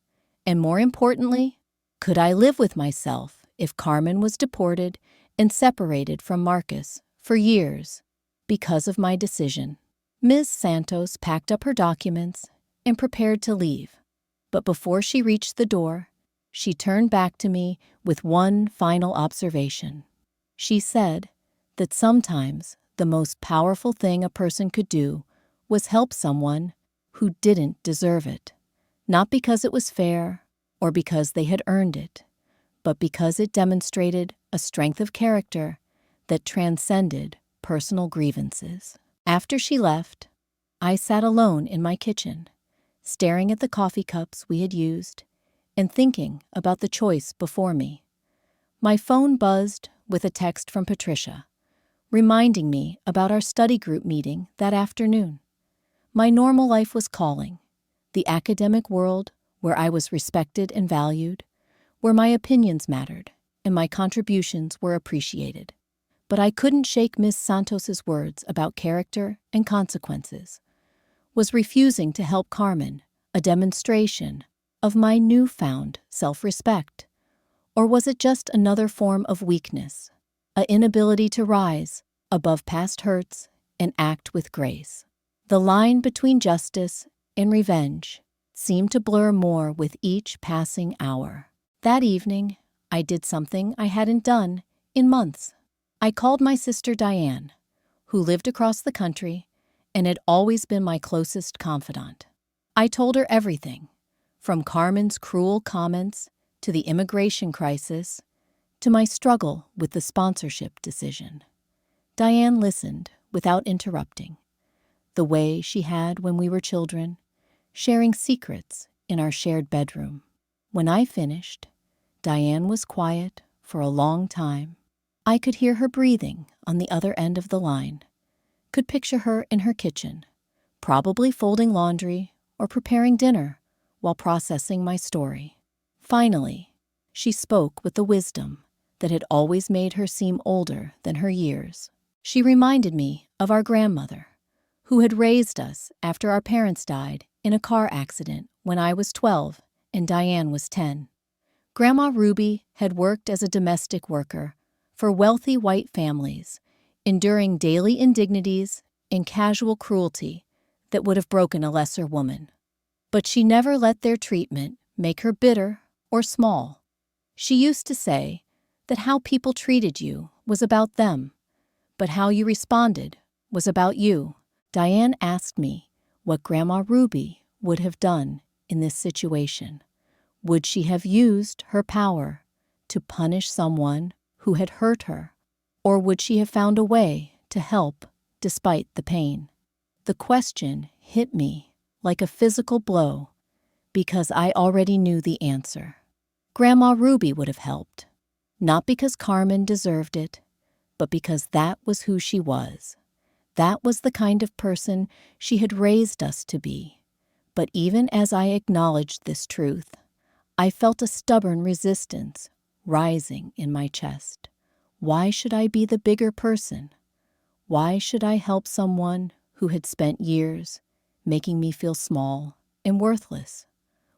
And more importantly, could I live with myself if Carmen was deported and separated from Marcus for years because of my decision? Ms. Santos packed up her documents and prepared to leave. But before she reached the door, she turned back to me with one final observation. She said that sometimes the most powerful thing a person could do was help someone who didn't deserve it, not because it was fair or because they had earned it, but because it demonstrated a strength of character that transcended personal grievances. After she left, I sat alone in my kitchen, staring at the coffee cups we had used and thinking about the choice before me. My phone buzzed with a text from Patricia, reminding me about our study group meeting that afternoon. My normal life was calling, the academic world where I was respected and valued, where my opinions mattered and my contributions were appreciated. But I couldn't shake Miss Santos's words about character and consequences. Was refusing to help Carmen a demonstration of my newfound self-respect? Or was it just another form of weakness, an inability to rise above past hurts and act with grace? The line between justice and revenge seemed to blur more with each passing hour. That evening, I did something I hadn't done in months. I called my sister Diane, who lived across the country and had always been my closest confidant. I told her everything, from Carmen's cruel comments to the immigration crisis to my struggle with the sponsorship decision. Diane listened without interrupting, the way she had when we were children, sharing secrets in our shared bedroom. When I finished, Diane was quiet for a long time. I could hear her breathing on the other end of the line, could picture her in her kitchen, probably folding laundry or preparing dinner while processing my story. Finally, she spoke with the wisdom that had always made her seem older than her years. She reminded me of our grandmother, who had raised us after our parents died in a car accident when I was 12 and Diane was 10. Grandma Ruby had worked as a domestic worker for wealthy white families, enduring daily indignities and casual cruelty that would have broken a lesser woman. But she never let their treatment make her bitter or small. She used to say that how people treated you was about them, but how you responded was about you. Diane asked me what Grandma Ruby would have done in this situation. Would she have used her power to punish someone who had hurt her, or would she have found a way to help despite the pain? The question hit me like a physical blow because I already knew the answer. Grandma Ruby would have helped, Not because Carmen deserved it, but because that was who she was. That was the kind of person she had raised us to be. But even as I acknowledged this truth, I felt a stubborn resistance rising in my chest. Why should I be the bigger person? Why should I help someone who had spent years making me feel small and worthless?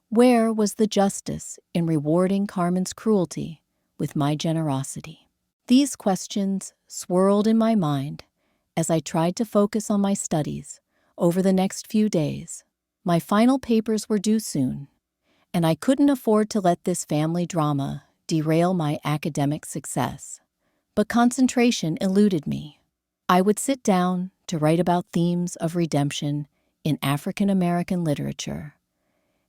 Where was the justice in rewarding Carmen's cruelty with my generosity? These questions swirled in my mind as I tried to focus on my studies over the next few days. My final papers were due soon, and I couldn't afford to let this family drama derail my academic success. But concentration eluded me. I would sit down to write about themes of redemption in African American literature,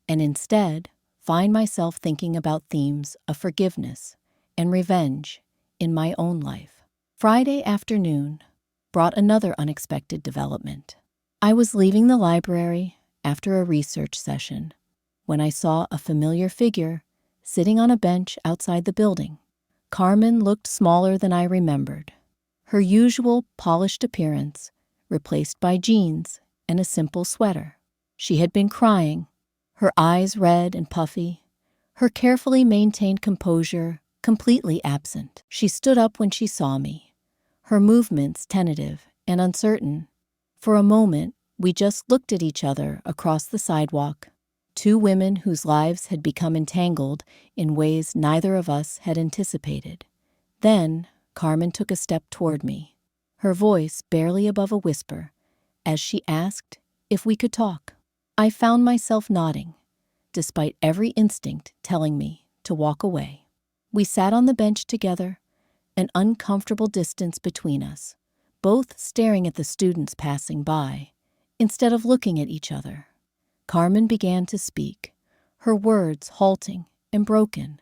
and instead find myself thinking about themes of forgiveness and revenge in my own life. Friday afternoon brought another unexpected development. I was leaving the library after a research session when I saw a familiar figure sitting on a bench outside the building. Carmen looked smaller than I remembered, her usual polished appearance replaced by jeans and a simple sweater. She had been crying, her eyes red and puffy, her carefully maintained composure completely absent. She stood up when she saw me, her movements tentative and uncertain. For a moment, we just looked at each other across the sidewalk, two women whose lives had become entangled in ways neither of us had anticipated. Then, Carmen took a step toward me, her voice barely above a whisper, as she asked if we could talk. I found myself nodding, despite every instinct telling me to walk away. We sat on the bench together, an uncomfortable distance between us, both staring at the students passing by, instead of looking at each other. Carmen began to speak, her words halting and broken,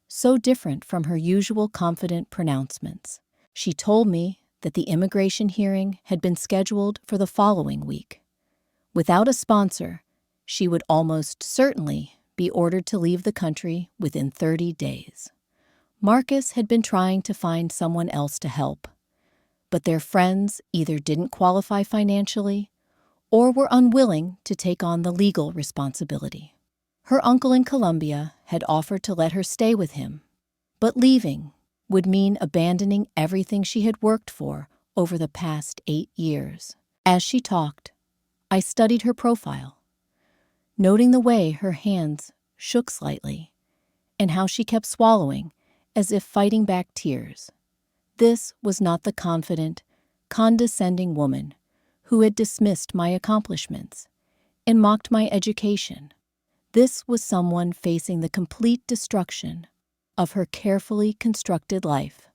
so different from her usual confident pronouncements. She told me that the immigration hearing had been scheduled for the following week. Without a sponsor, she would almost certainly be ordered to leave the country within 30 days. Marcus had been trying to find someone else to help, but their friends either didn't qualify financially or were unwilling to take on the legal responsibility. Her uncle in Colombia had offered to let her stay with him, but leaving would mean abandoning everything she had worked for over the past 8 years. As she talked, I studied her profile, noting the way her hands shook slightly and how she kept swallowing as if fighting back tears. This was not the confident, condescending woman who had dismissed my accomplishments and mocked my education. This was someone facing the complete destruction of her carefully constructed life,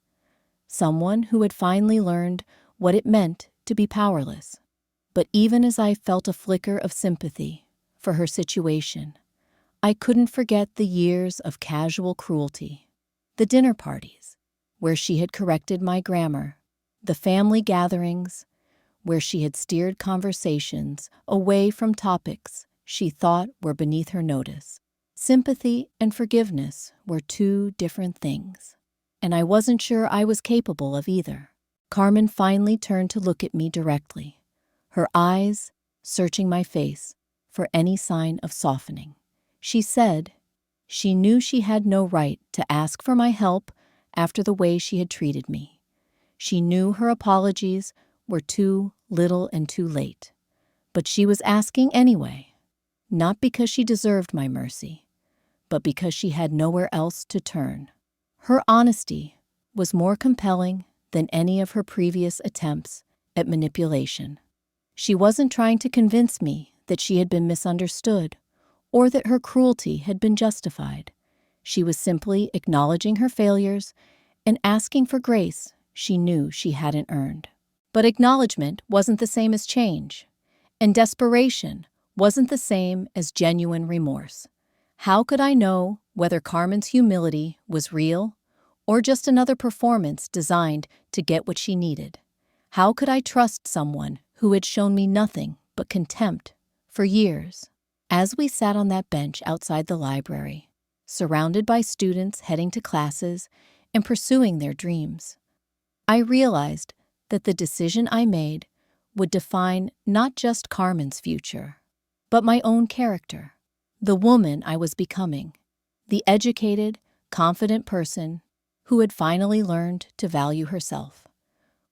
someone who had finally learned what it meant to be powerless. But even as I felt a flicker of sympathy for her situation, I couldn't forget the years of casual cruelty, the dinner parties where she had corrected my grammar, the family gatherings where she had steered conversations away from topics she thought were beneath her notice. Sympathy and forgiveness were two different things, and I wasn't sure I was capable of either. Carmen finally turned to look at me directly, her eyes searching my face for any sign of softening. She said she knew she had no right to ask for my help after the way she had treated me. She knew her apologies were too little and too late, but she was asking anyway, not because she deserved my mercy, but because she had nowhere else to turn. Her honesty was more compelling than any of her previous attempts at manipulation. She wasn't trying to convince me that she had been misunderstood or that her cruelty had been justified. She was simply acknowledging her failures and asking for grace she knew she hadn't earned. But acknowledgement wasn't the same as change, and desperation wasn't the same as genuine remorse. How could I know whether Carmen's humility was real or just another performance designed to get what she needed? How could I trust someone who had shown me nothing but contempt for years? As we sat on that bench outside the library, surrounded by students heading to classes and pursuing their dreams. I realized that the decision I made would define not just Carmen's future, but my own character, the woman I was becoming, the educated, confident person who had finally learned to value herself,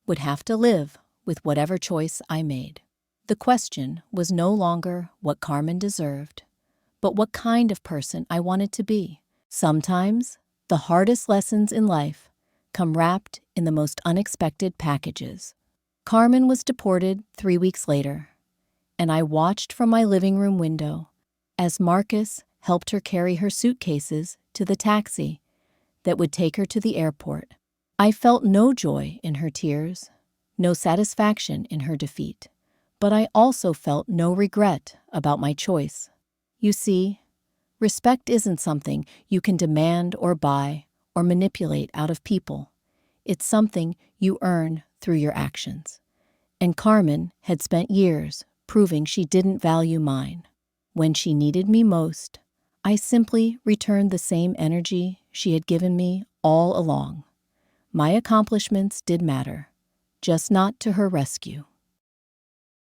would have to live with whatever choice I made. The question was no longer what Carmen deserved, but what kind of person I wanted to be. Sometimes, the hardest lessons in life come wrapped in the most unexpected packages. Carmen was deported 3 weeks later, and I watched from my living room window as Marcus helped her carry her suitcases to the taxi that would take her to the airport. I felt no joy in her tears, no satisfaction in her defeat, but I also felt no regret about my choice. You see, respect isn't something you can demand or buy or manipulate out of people. It's something you earn through your actions. And Carmen had spent years proving she didn't value mine. When she needed me most, I simply returned the same energy she had given me all along. My accomplishments did matter, just not to her rescue.